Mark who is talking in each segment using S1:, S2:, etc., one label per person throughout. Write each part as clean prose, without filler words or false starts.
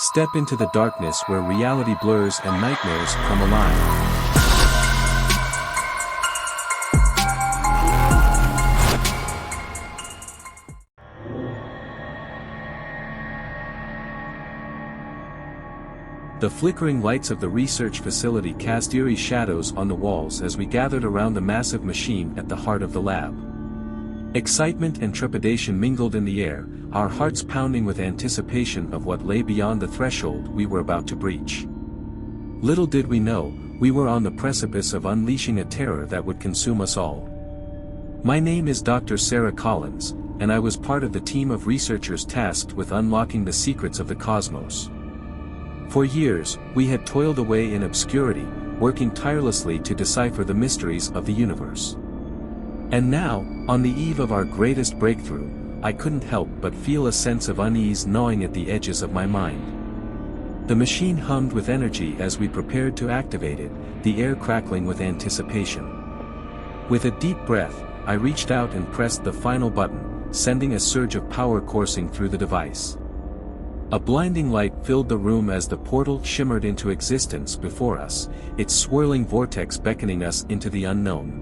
S1: Step into the darkness where reality blurs and nightmares come alive. The flickering lights of the research facility cast eerie shadows on the walls as we gathered around the massive machine at the heart of the lab. Excitement and trepidation mingled in the air, our hearts pounding with anticipation of what lay beyond the threshold we were about to breach. Little did we know, we were on the precipice of unleashing a terror that would consume us all. My name is Dr. Sarah Collins, and I was part of the team of researchers tasked with unlocking the secrets of the cosmos. For years, we had toiled away in obscurity, working tirelessly to decipher the mysteries of the universe. And now, on the eve of our greatest breakthrough, I couldn't help but feel a sense of unease gnawing at the edges of my mind. The machine hummed with energy as we prepared to activate it, the air crackling with anticipation. With a deep breath, I reached out and pressed the final button, sending a surge of power coursing through the device. A blinding light filled the room as the portal shimmered into existence before us, its swirling vortex beckoning us into the unknown.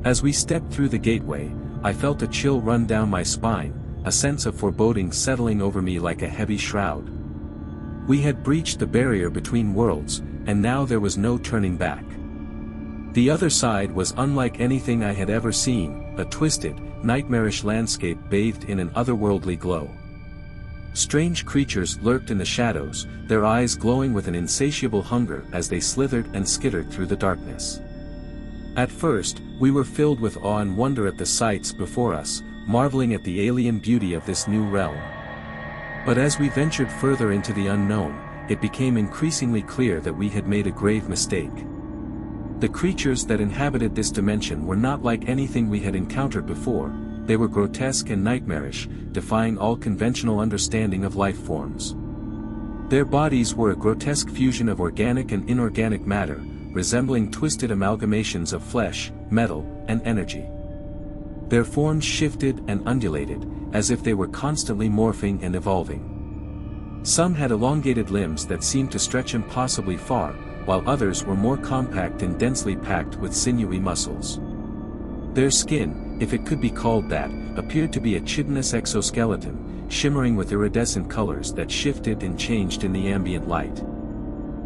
S1: As we stepped through the gateway, I felt a chill run down my spine, a sense of foreboding settling over me like a heavy shroud. We had breached the barrier between worlds, and now there was no turning back. The other side was unlike anything I had ever seen, a twisted, nightmarish landscape bathed in an otherworldly glow. Strange creatures lurked in the shadows, their eyes glowing with an insatiable hunger as they slithered and skittered through the darkness. At first, we were filled with awe and wonder at the sights before us, marveling at the alien beauty of this new realm. But as we ventured further into the unknown, it became increasingly clear that we had made a grave mistake. The creatures that inhabited this dimension were not like anything we had encountered before. They were grotesque and nightmarish, defying all conventional understanding of life forms. Their bodies were a grotesque fusion of organic and inorganic matter, resembling twisted amalgamations of flesh, metal, and energy. Their forms shifted and undulated, as if they were constantly morphing and evolving. Some had elongated limbs that seemed to stretch impossibly far, while others were more compact and densely packed with sinewy muscles. Their skin, if it could be called that, appeared to be a chitinous exoskeleton, shimmering with iridescent colors that shifted and changed in the ambient light.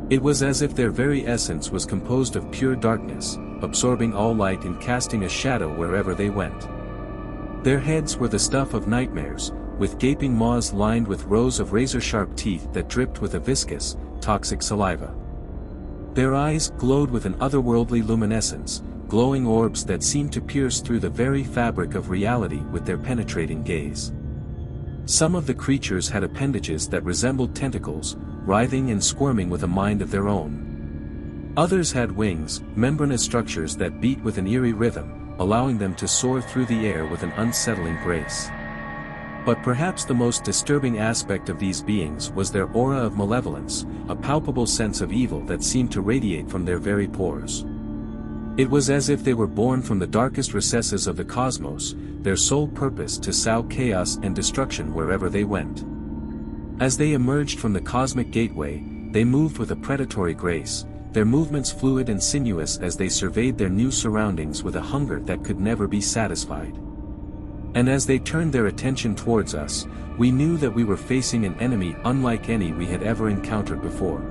S1: It was as if their very essence was composed of pure darkness, absorbing all light and casting a shadow wherever they went. Their heads were the stuff of nightmares, with gaping maws lined with rows of razor-sharp teeth that dripped with a viscous, toxic saliva. Their eyes glowed with an otherworldly luminescence, glowing orbs that seemed to pierce through the very fabric of reality with their penetrating gaze. Some of the creatures had appendages that resembled tentacles, writhing and squirming with a mind of their own. Others had wings, membranous structures that beat with an eerie rhythm, allowing them to soar through the air with an unsettling grace. But perhaps the most disturbing aspect of these beings was their aura of malevolence, a palpable sense of evil that seemed to radiate from their very pores. It was as if they were born from the darkest recesses of the cosmos, their sole purpose to sow chaos and destruction wherever they went. As they emerged from the cosmic gateway, they moved with a predatory grace, their movements fluid and sinuous as they surveyed their new surroundings with a hunger that could never be satisfied. And as they turned their attention towards us, we knew that we were facing an enemy unlike any we had ever encountered before.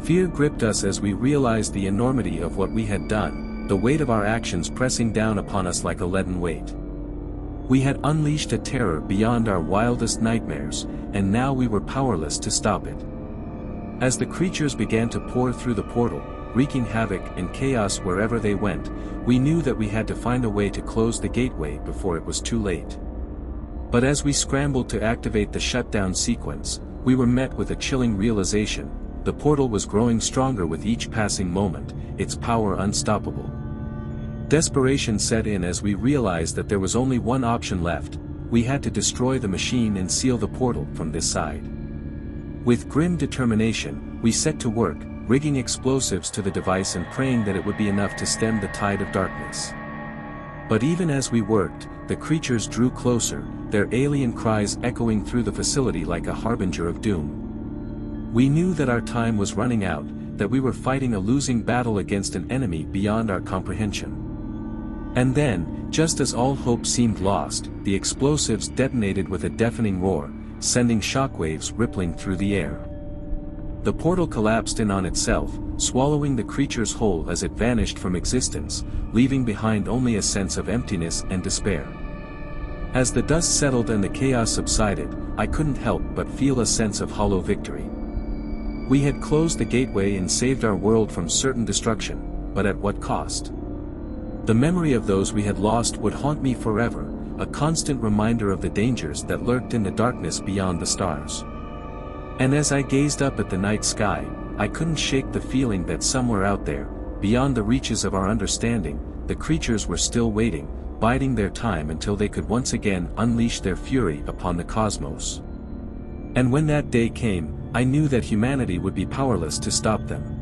S1: Fear gripped us as we realized the enormity of what we had done, the weight of our actions pressing down upon us like a leaden weight. We had unleashed a terror beyond our wildest nightmares, and now we were powerless to stop it. As the creatures began to pour through the portal, wreaking havoc and chaos wherever they went, we knew that we had to find a way to close the gateway before it was too late. But as we scrambled to activate the shutdown sequence, we were met with a chilling realization: the portal was growing stronger with each passing moment, its power unstoppable. Desperation set in as we realized that there was only one option left: we had to destroy the machine and seal the portal from this side. With grim determination, we set to work, rigging explosives to the device and praying that it would be enough to stem the tide of darkness. But even as we worked, the creatures drew closer, their alien cries echoing through the facility like a harbinger of doom. We knew that our time was running out, that we were fighting a losing battle against an enemy beyond our comprehension. And then, just as all hope seemed lost, the explosives detonated with a deafening roar, sending shockwaves rippling through the air. The portal collapsed in on itself, swallowing the creatures whole as it vanished from existence, leaving behind only a sense of emptiness and despair. As the dust settled and the chaos subsided, I couldn't help but feel a sense of hollow victory. We had closed the gateway and saved our world from certain destruction, but at what cost? The memory of those we had lost would haunt me forever, a constant reminder of the dangers that lurked in the darkness beyond the stars. And as I gazed up at the night sky, I couldn't shake the feeling that somewhere out there, beyond the reaches of our understanding, the creatures were still waiting, biding their time until they could once again unleash their fury upon the cosmos. And when that day came, I knew that humanity would be powerless to stop them.